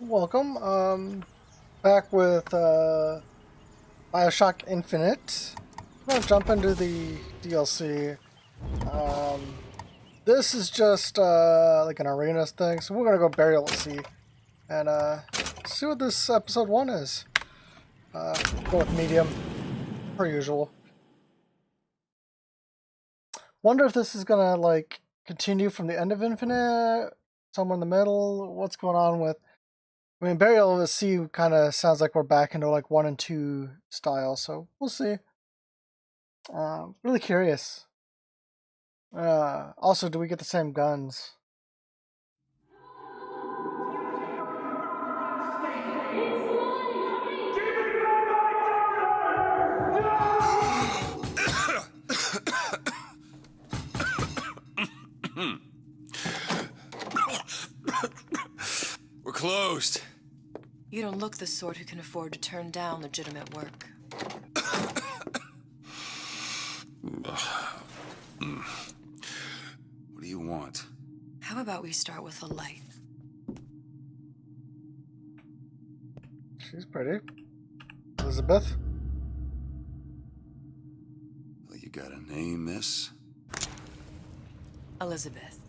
Welcome. Back with Bioshock Infinite. I'm gonna jump into the DLC. This is just like an arena thing, so we're gonna go Burial and see what this episode 1 is. Go with medium, per usual. Wonder if this is gonna like continue from the end of Infinite, somewhere in the middle. What's going on with? I mean, Burial of Sea kind of sounds like we're back into like 1 and 2 style, so we'll see. Really curious. Also, do we get the same guns? We're closed. You don't look the sort who can afford to turn down legitimate work. What do you want? How about we start with a light? She's pretty. Elizabeth? Well, you got a name, miss? Elizabeth.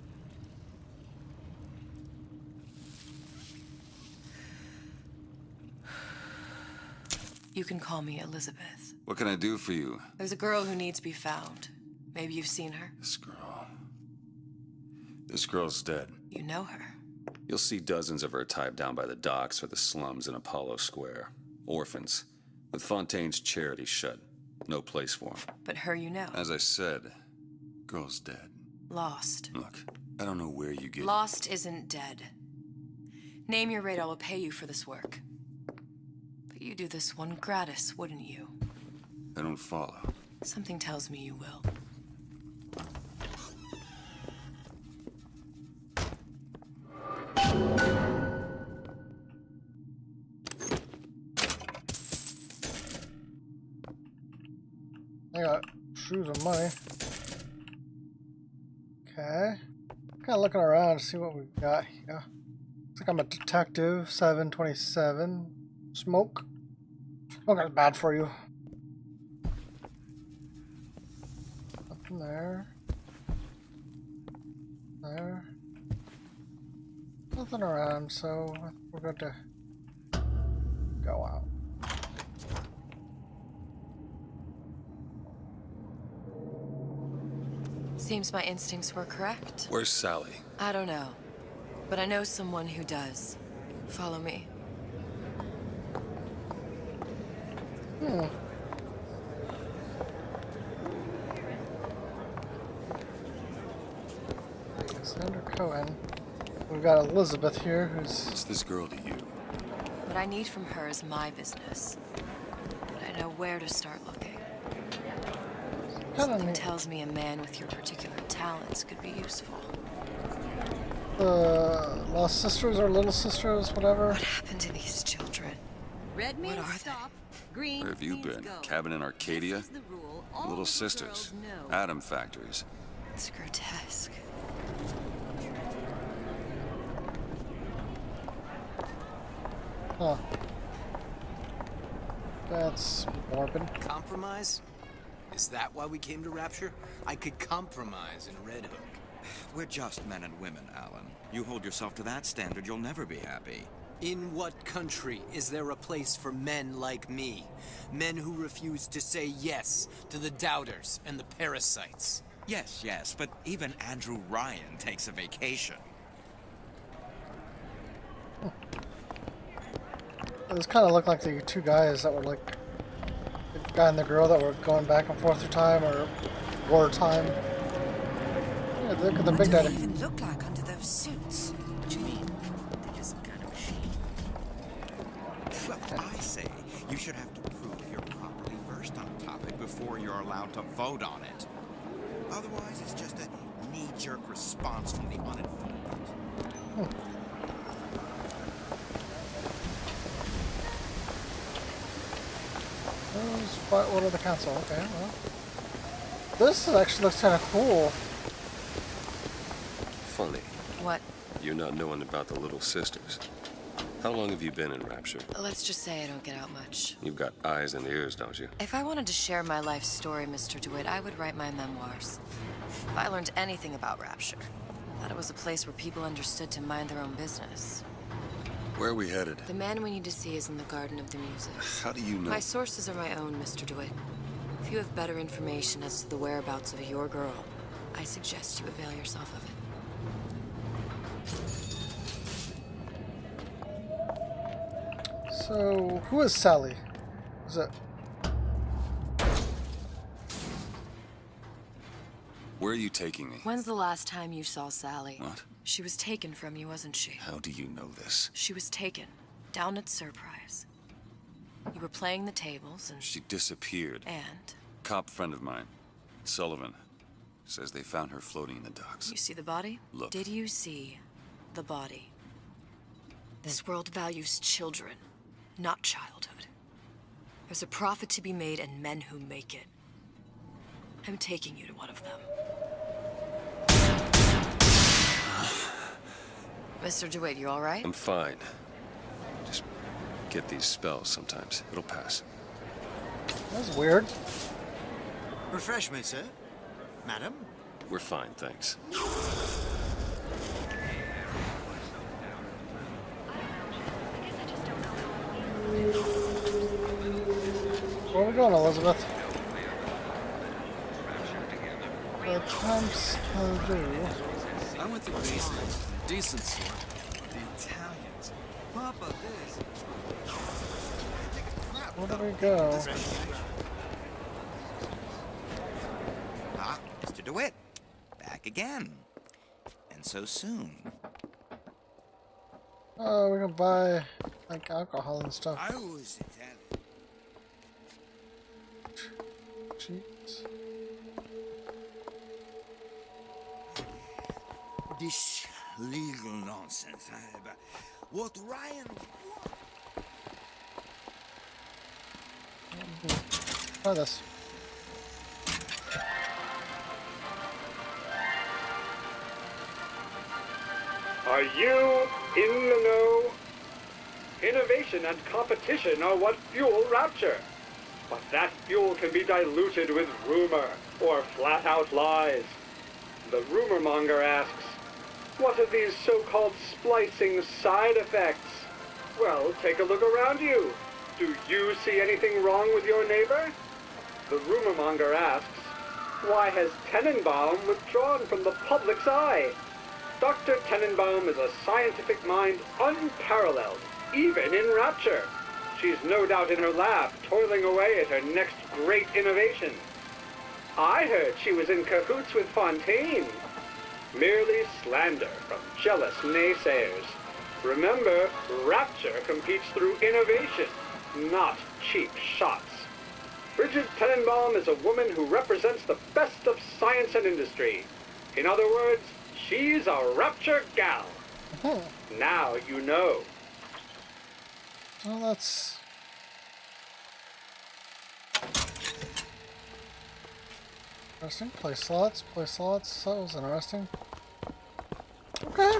You can call me Elizabeth. What can I do for you? There's a girl who needs to be found. Maybe you've seen her. This girl's dead. You know her. You'll see dozens of her tied down by the docks or the slums in Apollo Square. Orphans. With Fontaine's charity shut. No place for them. But her you know. As I said, girl's dead. Lost. Look, I don't know where you get... Lost isn't dead. Name your rate, I will pay you for this work. But you do this one gratis, wouldn't you? I don't follow. Something tells me you will. I got shoes and money. Okay. Kind of looking around to see what we've got here. Looks like I'm a detective, 727. Smoke. Smoke is bad for you. Nothing there. There. Nothing around, so we're going to go out. Seems my instincts were correct. Where's Sally? I don't know, but I know someone who does. Follow me. Sandra Cohen. We've got Elizabeth here, who's... What's this girl to you? What I need from her is my business. But I know where to start looking. Something tells me a man with your particular talents could be useful. Lost sisters or little sisters, whatever. What happened to these children? Red means What are stop. Green Where have you means been? go. Cabin in Arcadia? This is the rule. All Little the sisters. girls know. Atom factories. It's grotesque. Huh. That's morbid. Compromise? Is that why we came to Rapture? I could compromise in Red Hook. We're just men and women, Alan. You hold yourself to that standard, you'll never be happy. In what country is there a place for men like me? Men who refuse to say yes to the doubters and the parasites. Yes, but even Andrew Ryan takes a vacation. Those kind of look like the two guys that were like the guy and the girl that were going back and forth through time or wartime. Yeah, look at the big daddy. Even look like under those suits. What do you mean? They're just some kind of machine. Well, I say you should have to prove you're properly versed on a topic before you're allowed to vote on it. Otherwise, it's just a knee-jerk response from the uninformed. What order of the council? Okay, well. This actually looks kind of cool. Funny. What? You not knowing about the little sisters. How long have you been in Rapture? Let's just say I don't get out much. You've got eyes and ears, don't you? If I wanted to share my life story, Mr. DeWitt, I would write my memoirs. If I learned anything about Rapture, that it was a place where people understood to mind their own business. Where are we headed? The man we need to see is in the Garden of the Muses. How do you know? My sources are my own, Mr. DeWitt. If you have better information as to the whereabouts of your girl, I suggest you avail yourself of it. So, who is Sally? Is it? Where are you taking me? When's the last time you saw Sally? What? She was taken from you, wasn't she? How do you know this? She was taken, down at Surprise. You were playing the tables and... She disappeared. And? Cop friend of mine, Sullivan, says they found her floating in the docks. You see the body? Look. Did you see the body? This world values children, not childhood. There's a profit to be made and men who make it. I'm taking you to one of them. Mr. DeWitt, you all right? I'm fine. Just get these spells sometimes. It'll pass. That's weird. Refreshment, sir? Madam? We're fine, thanks. Where are we going, Elizabeth? The attempts to do. I went to basic. Decent sort. The Italians. Papa, this. Where do we go? Ah, Mr. DeWitt. Back again. And so soon. Oh, we can buy like alcohol and stuff. I was Italian. Cheats. This legal nonsense. What Ryan... Try this. Are you in the know? Innovation and competition are what fuel Rapture. But that fuel can be diluted with rumor or flat-out lies. The rumor monger asks, what are these so-called splicing side effects? Well, take a look around you. Do you see anything wrong with your neighbor? The rumor monger asks, why has Tenenbaum withdrawn from the public's eye? Dr. Tenenbaum is a scientific mind unparalleled, even in Rapture. She's no doubt in her lab, toiling away at her next great innovation. I heard she was in cahoots with Fontaine. Merely slander from jealous naysayers. Remember, Rapture competes through innovation, not cheap shots. Bridget Tenenbaum is a woman who represents the best of science and industry. In other words, she's a Rapture gal. Now you know. Well, that's... interesting. Play slots. That was interesting. Okay.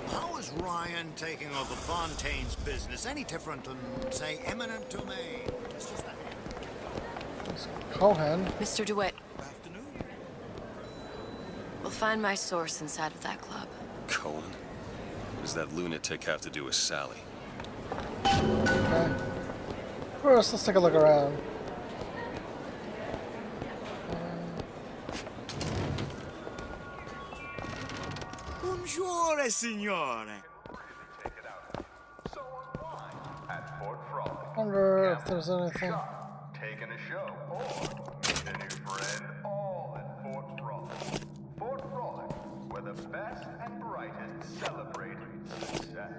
How is Ryan taking over Fontaine's business any different than, say, Eminent Domain? It's just that. Cohen. Mr. DeWitt, Afternoon. we'll find my source inside of that club. Cohen? What does that lunatic have to do with Sally? Okay. First, let's take a look around. Bonjour, signore. Wonder if there's anything. Taking a show or meet a new friend, all at Fort Frolic. Fort Frolic, where the best and brightest celebrate success.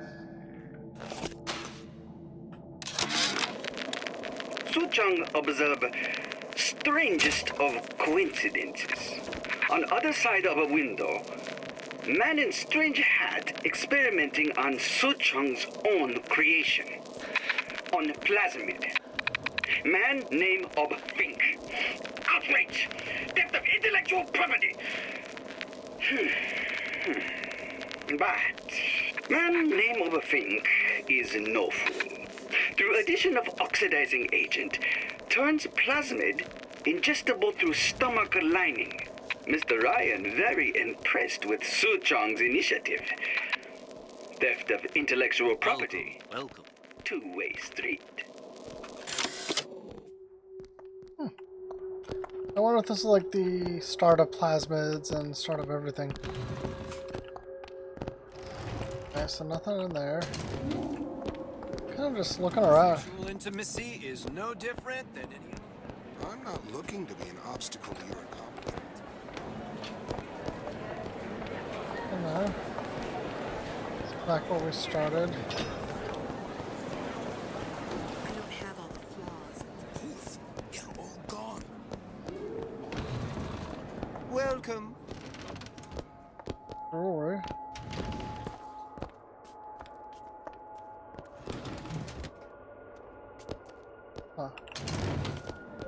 Suchang observed strangest of coincidences. On other side of a window, man in strange hat experimenting on Suchang's own creation. On Plasmid. Man name of Fink. Outrage! Theft of intellectual property! But man name of a thing is no fool. Through addition of oxidizing agent, turns plasmid ingestible through stomach lining. Mr. Ryan very impressed with Su Chong's initiative. Theft of intellectual property. Welcome. Two-way street. I wonder if this is like the start of plasmids and start of everything. Okay, so nothing in there. Kind of just looking around. Sexual intimacy is no different than any. I'm not looking to be an obstacle to your accomplishment. In there. It's back where we started. I don't have all the flaws. Poof! They're all gone. Welcome. Don't worry. Huh.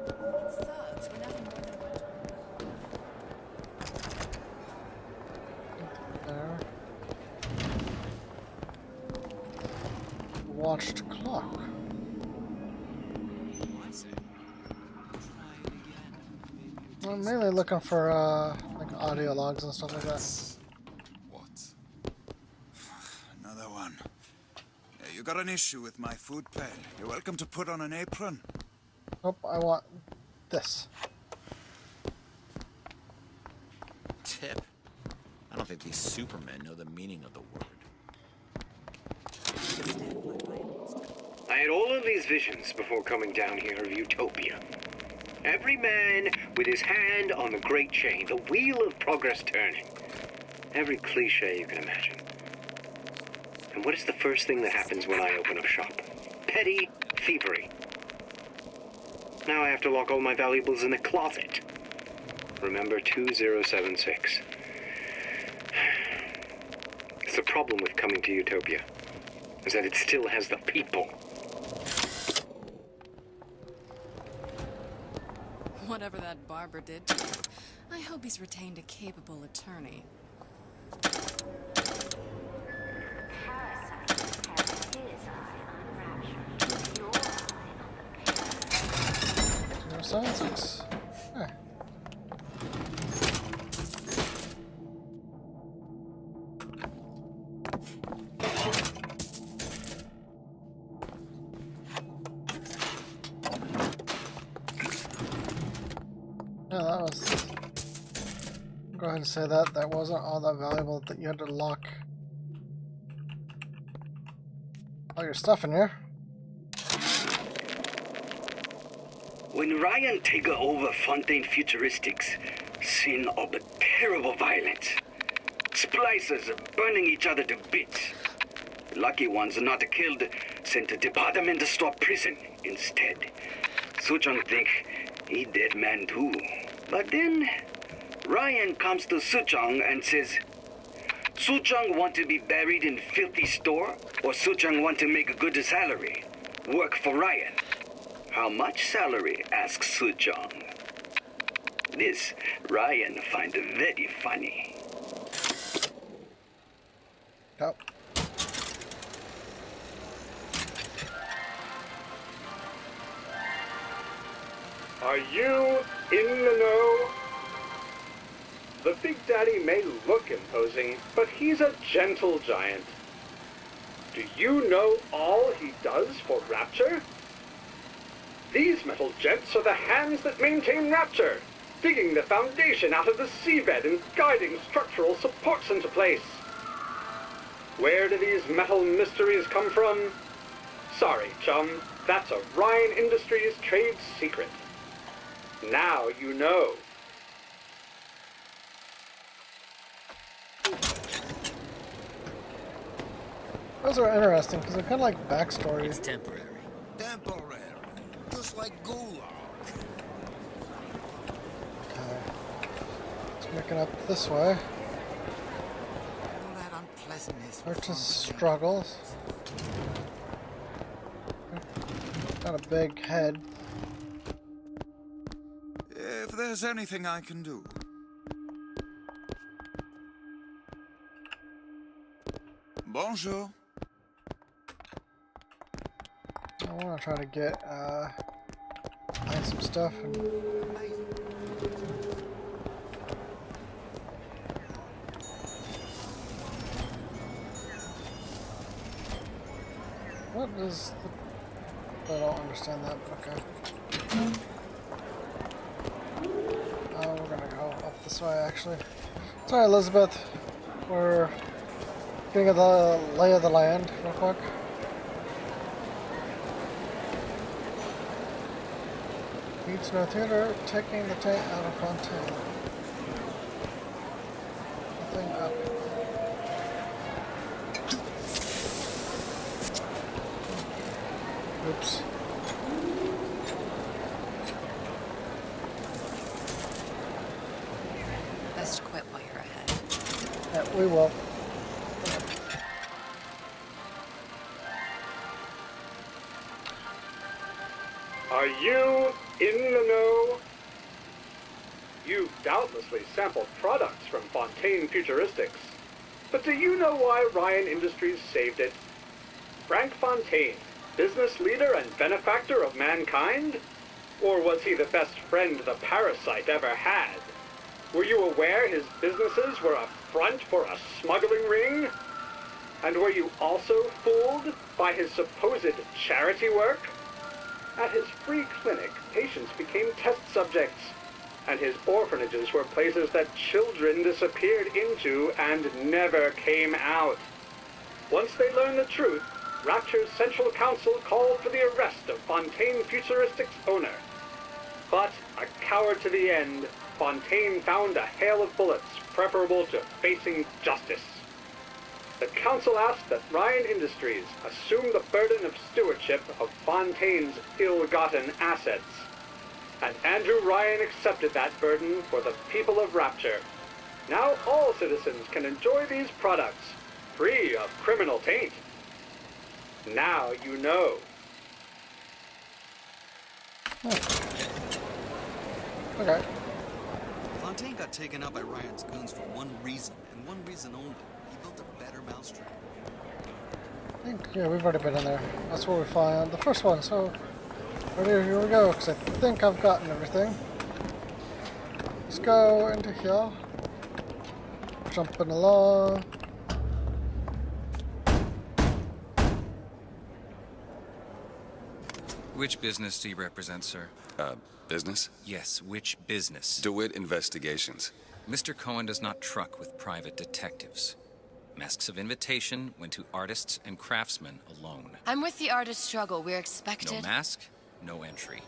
Thugs were nothing more than There. Watched clock. I say. Try it again. Maybe I'm mainly looking for like audio logs and stuff like that. What? Another one. Yeah, you got an issue with my food pail. You're welcome to put on an apron. Nope, I want this. Tip? I don't think these supermen know the meaning of the word. I had all of these visions before coming down here of utopia. Every man with his hand on the great chain, the wheel of progress turning. Every cliche you can imagine. And what is the first thing that happens when I open up shop? Petty thievery. Now I have to lock all my valuables in the closet. Remember 2076. It's the problem with coming to Utopia, is that it still has the people. Whatever that barber did, I hope he's retained a capable attorney. Science. Yeah. Yeah, that was. Go ahead and say that. That wasn't all that valuable that you had to lock all your stuff in here. When Ryan take over Fontaine Futuristics, scene of terrible violence. Splicers burning each other to bits. Lucky ones not killed, sent to department store prison instead. Suchong think he dead man too. But then Ryan comes to Suchong and says, Suchong want to be buried in filthy store, or Suchong want to make a good salary? Work for Ryan. How much salary? Asks Suchong. This Ryan find very funny. Yep. Are you in the know? The Big Daddy may look imposing, but he's a gentle giant. Do you know all he does for Rapture? These metal jets are the hands that maintain Rapture, digging the foundation out of the seabed and guiding structural supports into place. Where do these metal mysteries come from? Sorry, chum, that's a Ryan Industries trade secret. Now you know. Those are interesting because they're kind of like backstory. It's temporary. Temporary. Just like gulag. Okay. Let's make it up this way. All that unpleasantness. Artist struggles. Got a big head. If there's anything I can do. Bonjour. I want to try to get find some stuff and what is the... I don't understand that, but okay. We're gonna go up this way actually. Sorry Elizabeth, we're getting the lay of the land real quick. Beats no theater, taking the tank out of Fontaine. Nothing up. Oops. Best quit while you're ahead. Yeah, we will. Are you in the know? You've doubtlessly sampled products from Fontaine Futuristics. But do you know why Ryan Industries saved it? Frank Fontaine, business leader and benefactor of mankind? Or was he the best friend the parasite ever had? Were you aware his businesses were a front for a smuggling ring? And were you also fooled by his supposed charity work? At his free clinic, patients became test subjects, and his orphanages were places that children disappeared into and never came out. Once they learned the truth, Rapture's Central Council called for the arrest of Fontaine Futuristics' owner. But, a coward to the end, Fontaine found a hail of bullets preferable to facing justice. The council asked that Ryan Industries assume the burden of stewardship of Fontaine's ill-gotten assets. And Andrew Ryan accepted that burden for the people of Rapture. Now all citizens can enjoy these products, free of criminal taint. Now you know. Okay. Fontaine got taken out by Ryan's goons for one reason, and one reason only. He built a better mousetrap. I think, yeah, we've already been in there. That's where we found the first one, so here we go, because I think I've gotten everything. Let's go into here. Jumping along. Which business do you represent, sir? Business? Yes, which business? DeWitt Investigations. Mr. Cohen does not truck with private detectives. Masks of Invitation went to artists and craftsmen alone. I'm with the artist struggle. We're expected. No mask, no entry.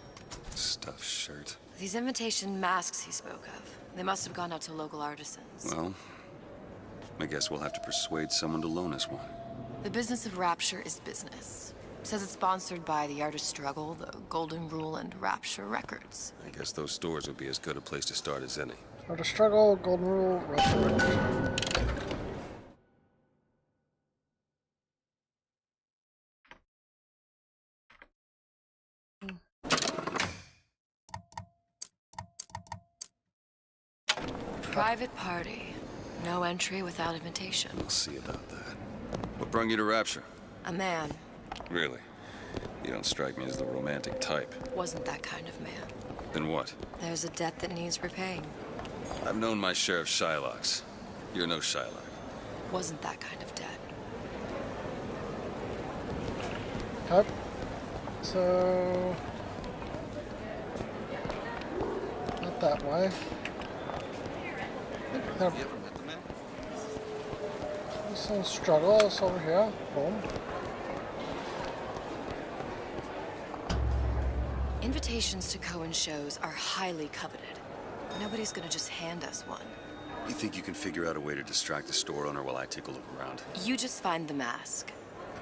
Stuffed shirt. These invitation masks he spoke of. They must have gone out to local artisans. Well, I guess we'll have to persuade someone to loan us one. The business of Rapture is business. Says it's sponsored by the Artist Struggle, the Golden Rule, and Rapture Records. I guess those stores would be as good a place to start as any. Artist Struggle, Golden Rule, Rapture. Private party. No entry without invitation. We'll see about that. What brought you to Rapture? A man. Really? You don't strike me as the romantic type. Wasn't that kind of man. Then what? There's a debt that needs repaying. I've known my share of Shylocks. You're no Shylock. Wasn't that kind of debt. Okay. So... not that way. I think You ever met the man? there's some struggles over here. Boom. Invitations to Cohen shows are highly coveted. Nobody's gonna just hand us one. You think you can figure out a way to distract the store owner while I take a look around? You just find the mask.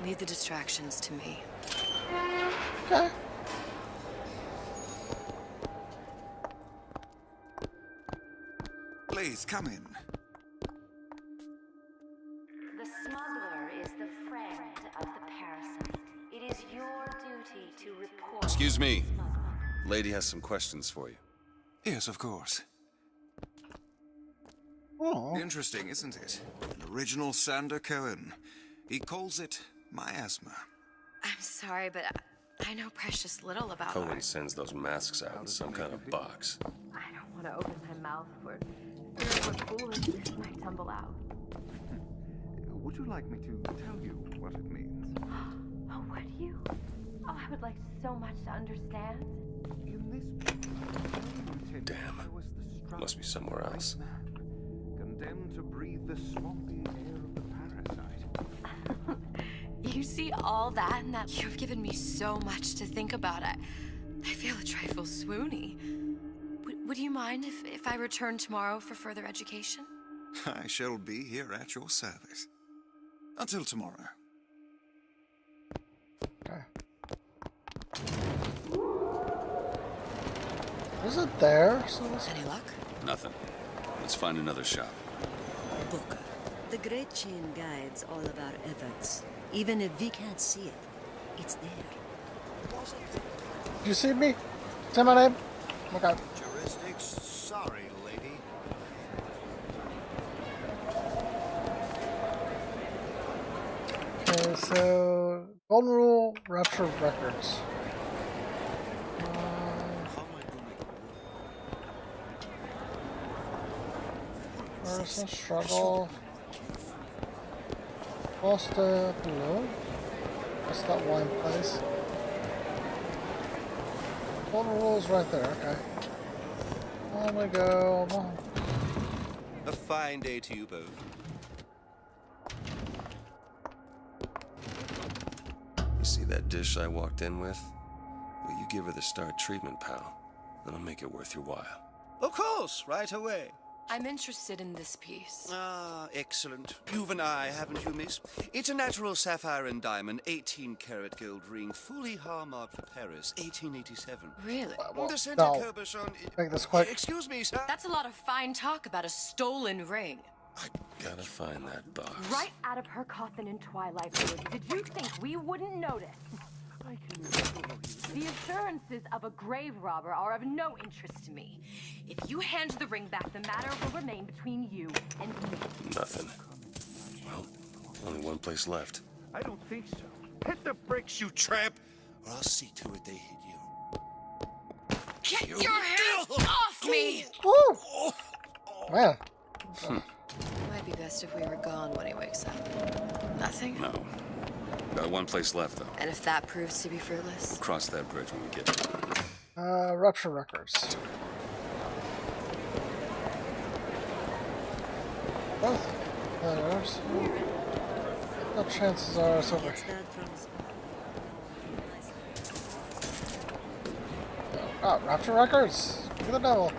Leave the distractions to me. Okay. Please, come in. The smuggler is the friend of the parasite. It is your duty to report. Excuse me. Lady has some questions for you. Yes, of course. Oh. Interesting, isn't it? An original Sander Cohen. He calls it miasma. I'm sorry, but I know precious little about Cohen art. sends those masks out in some kind of box. I don't want to open my mouth for fear what foolish might tumble out. Would you like me to tell you what it means? Oh, would you? Oh, I would like so much to understand. In this Damn. Must be somewhere else. condemned to breathe the swampy air of the parasite. You see all that and that? You've given me so much to think about. I feel a trifle swoony. Would you mind if I return tomorrow for further education? I shall be here at your service. Until tomorrow. Is it there? Any luck? Nothing. Let's find another shop. Booker, the Great Chain guides all of our efforts. Even if we can't see it, it's there. Did you see me? Say my name? Okay. Heuristics, sorry, lady. Okay, so Golden Rule, Rapture Records. Person struggle. Foster below. What's that wine place? Golden Rule is right there. Okay. On we go. A fine day to you both. You see that dish I walked in with? Will you give her the Star treatment, pal? That'll make it worth your while. Of course, right away. I'm interested in this piece. Ah, excellent. You've an eye, haven't you, miss? It's a natural sapphire and diamond, 18-karat gold ring, fully hallmarked for Paris, 1887. Really? The center no. cabochon... Make this quick. Excuse me, sir. That's a lot of fine talk about a stolen ring. Gotta find that box. Right out of her coffin in Twilight Village. Did you think we wouldn't notice? I can assure you. The assurances of a grave robber are of no interest to me. If you hand the ring back, the matter will remain between you and me. Nothing. Well, only one place left. I don't think so. Hit the bricks, you tramp, or I'll see to it they hit you. Get your hands off me! Woo! Man. Might be best if we were gone when he wakes up. Nothing? No. Got one place left, though. And if that proves to be fruitless? We'll cross that bridge when we get there. Rapture Records. Both letters. What chances are it's over here? Oh, Rapture Records! Look at the devil.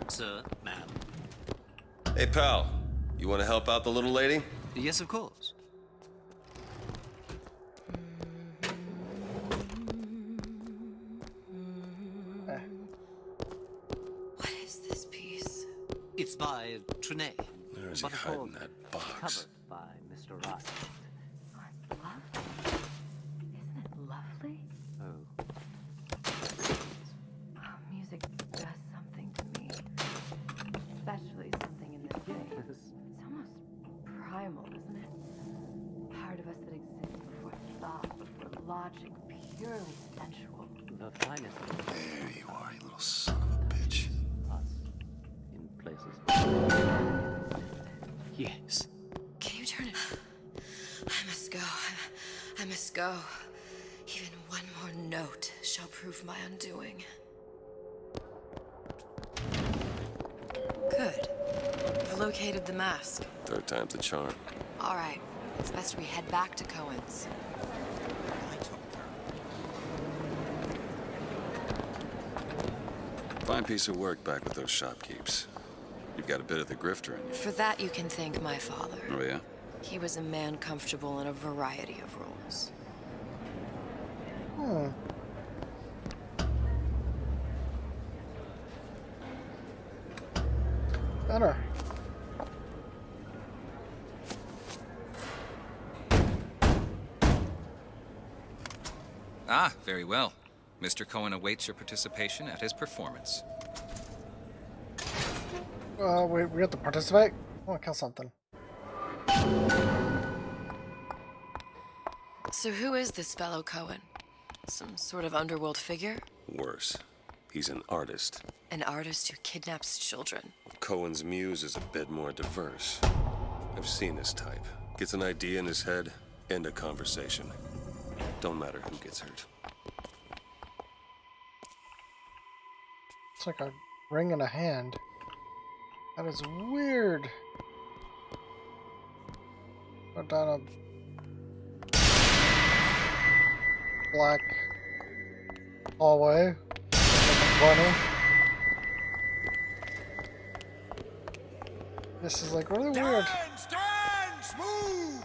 Sir, ma'am. Hey, pal. You want to help out the little lady? Yes, of course. What is this piece? It's by Trine. Where is he hiding that box? Covered by Mr. Ross. Isn't it lovely? Oh. Oh, music does something to me. Especially something in this game. It's almost primal, isn't it? Part of us that exists before thought, before logic, purely sensual. The finest. There you are, you little son of a bitch. Us. In places. Yes. Can you turn it? I must go. I must go. Even one more note shall prove my undoing. Good. I've located the mask. Third time's the charm. All right. It's best we head back to Cohen's. Fine piece of work back with those shopkeeps. You've got a bit of the grifter in you. For that, you can thank my father. Oh, yeah? He was a man comfortable in a variety of roles. Better. Ah, very well. Mr. Cohen awaits your participation at his performance. we have to participate? I want to kill something. So who is this fellow Cohen? Some sort of underworld figure? Worse. He's an artist. An artist who kidnaps children. Cohen's muse is a bit more diverse. I've seen this type. Gets an idea in his head, end a conversation. Don't matter who gets hurt. It's like a ring in a hand. That is weird. Go down a black hallway. Bunny. This is like really weird. Dance, move!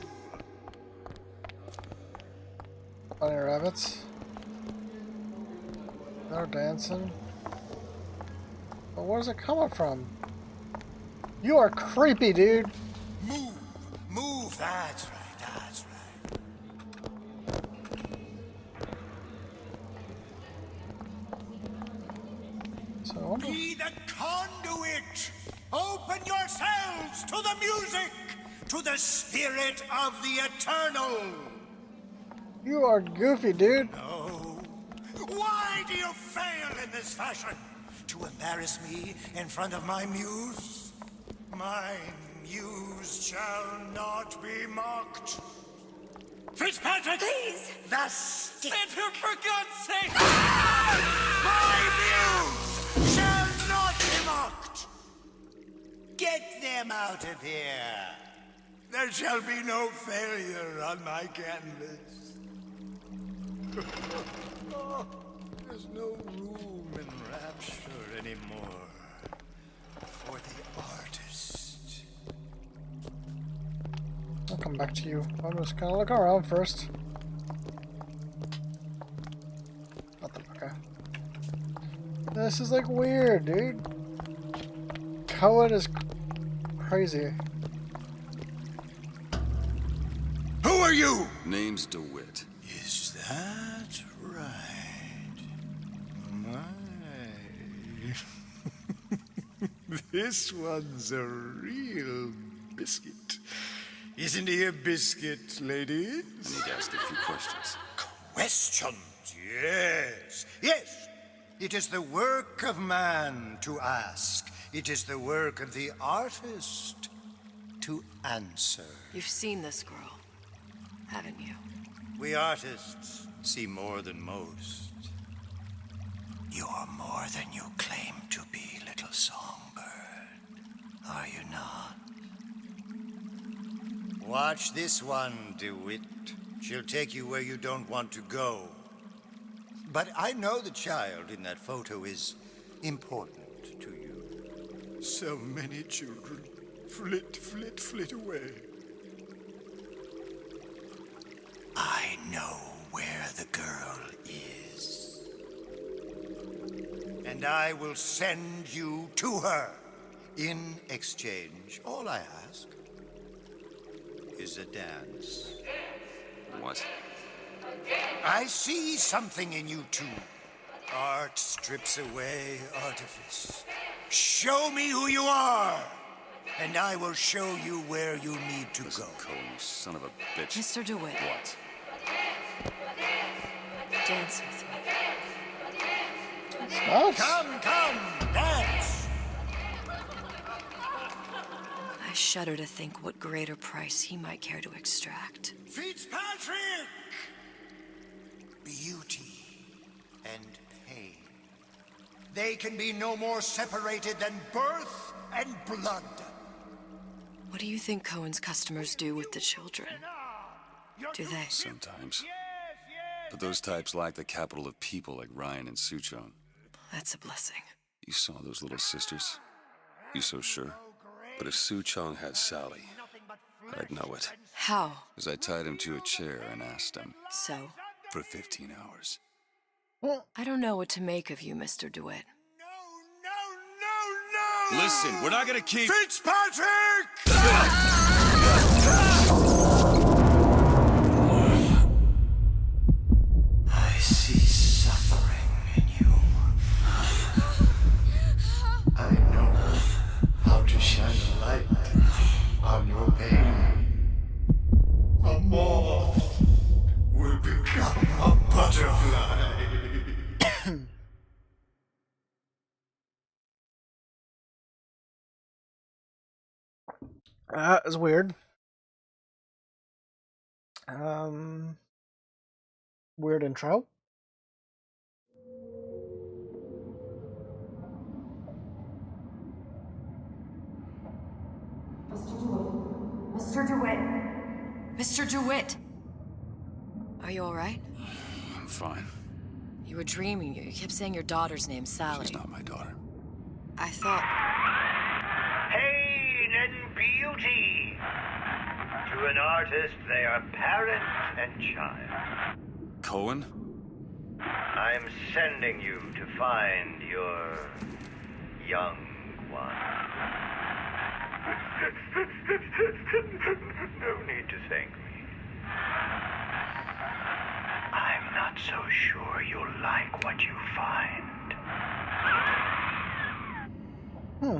Bunny rabbits. They're dancing. But where's it coming from? You are creepy, dude. Move! Move! That's right, that's right. So I wonder... Be the conduit! Open yourselves to the music! To the spirit of the eternal! You are goofy, dude. No. Why do you fail in this fashion? To embarrass me in front of my muse? My muse shall not be mocked. Fitzpatrick! Please! The stick! Save him for God's sake! My muse shall not be mocked! Get them out of here! There shall be no failure on my canvas. There's no room in Rapture anymore for the artist. I'll come back to you. I'm just gonna look around first. Nothing. Okay. This is like weird, dude. Cohen is crazy. Who are you? Name's DeWitt. Is that right? My. This one's a real biscuit. Isn't he a biscuit, ladies? I need to ask a few questions. Questions? Yes. Yes. It is the work of man to ask. It is the work of the artist to answer. You've seen this girl, haven't you? We artists see more than most. You're more than you claim to be, little songbird. Are you not? Watch this one, DeWitt. She'll take you where you don't want to go. But I know the child in that photo is important to you. So many children flit, flit, flit away. I know where the girl is. And I will send you to her. In exchange, all I ask is a dance. What? I see something in you two. Art strips away artifice. Show me who you are, and I will show you where you need to Listen, go. Cohen, you son of a bitch. Mr. DeWitt. What? Dance with me. Come, dance! I shudder to think what greater price he might care to extract. Fitzpatrick! Beauty and pain. They can be no more separated than birth and blood. What do you think Cohen's customers do with the children? Do they? Sometimes. But those types lack the capital of people like Ryan and Suchong. That's a blessing. You saw those little sisters? You so sure? But if Suchong had Sally, I'd know it. How? As I tied him to a chair and asked him. So? For 15 hours. I don't know what to make of you, Mr. DeWitt. No! Listen, we're not gonna keep... Fitzpatrick! I see suffering in you. I know how That is weird. Weird intro. Mr. DeWitt! Mr. DeWitt! Are you alright? I'm fine. You were dreaming. You kept saying your daughter's name, Sally. She's not my daughter. I thought... Pain and beauty. To an artist, they are parent and child. Cohen? I'm sending you to find your young one. No need to thank me. I'm not so sure you'll like what you find. Hmm.